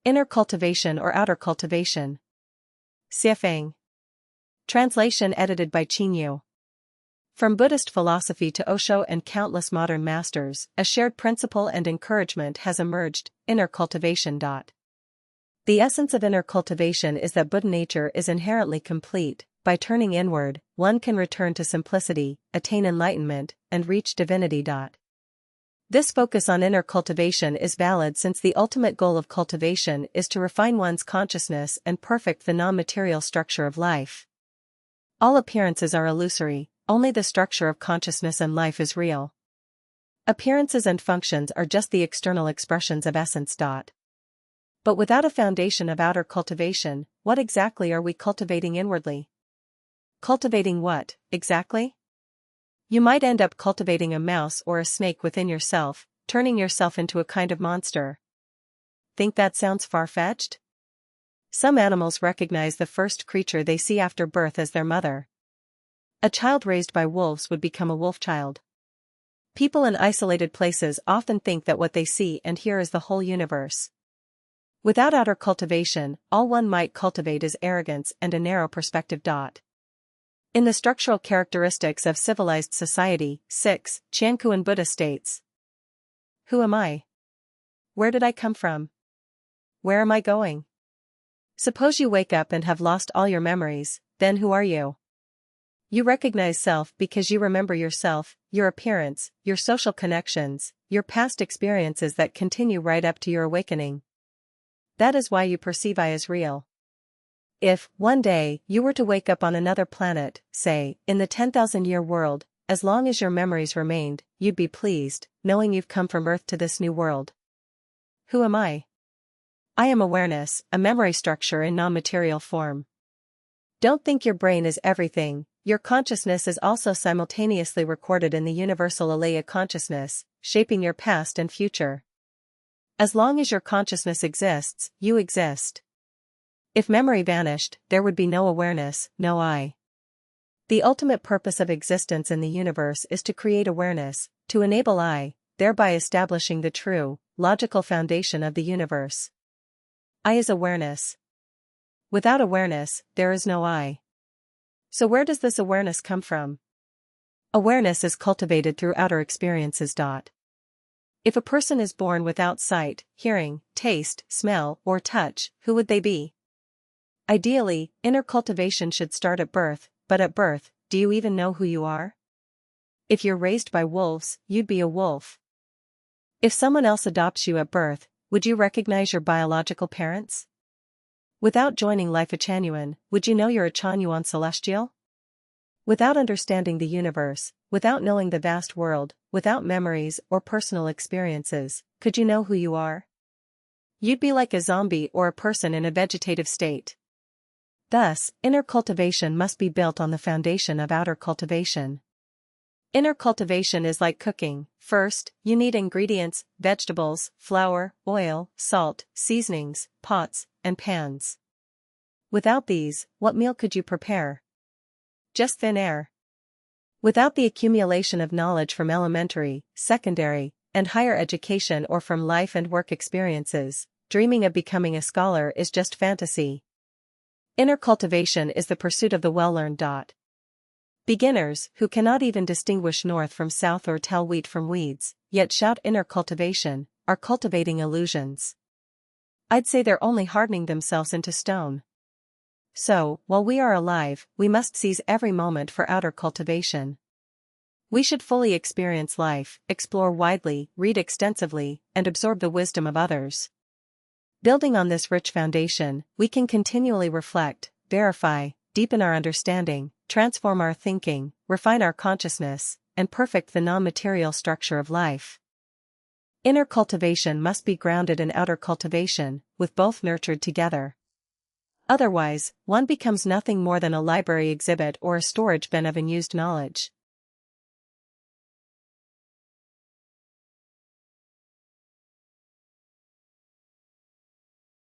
Inner cultivation or outer cultivation. Siafeng. Translation edited by Qinyu. From Buddhist philosophy to Osho and countless modern masters, a shared principle and encouragement has emerged: inner cultivation. The essence of inner cultivation is that Buddha nature is inherently complete. By turning inward, one can return to simplicity, attain enlightenment, and reach divinity. This focus on inner cultivation is valid since the ultimate goal of cultivation is to refine one's consciousness and perfect the non-material structure of life. All appearances are illusory, only the structure of consciousness and life is real. Appearances and functions are just the external expressions of essence. But without a foundation of outer cultivation, what exactly are we cultivating inwardly? Cultivating what, exactly? You might end up cultivating a mouse or a snake within yourself, turning yourself into a kind of monster. Think that sounds far-fetched? Some animals recognize the first creature they see after birth as their mother. A child raised by wolves would become a wolf child. People in isolated places often think that what they see and hear is the whole universe. Without outer cultivation, all one might cultivate is arrogance and a narrow perspective. In the structural characteristics of civilized society, 6, Lifechanyuan Buddha states: Who am I? Where did I come from? Where am I going? Suppose you wake up and have lost all your memories, then who are you? You recognize self because you remember yourself, your appearance, your social connections, your past experiences that continue right up to your awakening. That is why you perceive I as real. If, one day, you were to wake up on another planet, say, in the 10,000-year world, as long as your memories remained, you'd be pleased, knowing you've come from Earth to this new world. Who am I? I am awareness, a memory structure in non-material form. Don't think your brain is everything. Your consciousness is also simultaneously recorded in the universal alaya consciousness, shaping your past and future. As long as your consciousness exists, you exist. If memory vanished, there would be no awareness, no I. The ultimate purpose of existence in the universe is to create awareness, to enable I, thereby establishing the true, logical foundation of the universe. I is awareness. Without awareness, there is no I. So where does this awareness come from? Awareness is cultivated through outer experiences. If a person is born without sight, hearing, taste, smell, or touch, who would they be? Ideally, inner cultivation should start at birth, but at birth, do you even know who you are? If you're raised by wolves, you'd be a wolf. If someone else adopts you at birth, would you recognize your biological parents? Without joining Lifechanyuan, would you know you're a Chanyuan celestial? Without understanding the universe, without knowing the vast world, without memories or personal experiences, could you know who you are? You'd be like a zombie or a person in a vegetative state. Thus, inner cultivation must be built on the foundation of outer cultivation. Inner cultivation is like cooking. First, you need ingredients, vegetables, flour, oil, salt, seasonings, pots, and pans. Without these, what meal could you prepare? Just thin air. Without the accumulation of knowledge from elementary, secondary, and higher education or from life and work experiences, dreaming of becoming a scholar is just fantasy. Inner cultivation is the pursuit of the well-learned. Beginners, who cannot even distinguish north from south or tell wheat from weeds, yet shout inner cultivation, are cultivating illusions. I'd say they're only hardening themselves into stone. So, while we are alive, we must seize every moment for outer cultivation. We should fully experience life, explore widely, read extensively, and absorb the wisdom of others. Building on this rich foundation, we can continually reflect, verify, deepen our understanding, transform our thinking, refine our consciousness, and perfect the non-material structure of life. Inner cultivation must be grounded in outer cultivation, with both nurtured together. Otherwise, one becomes nothing more than a library exhibit or a storage bin of unused knowledge.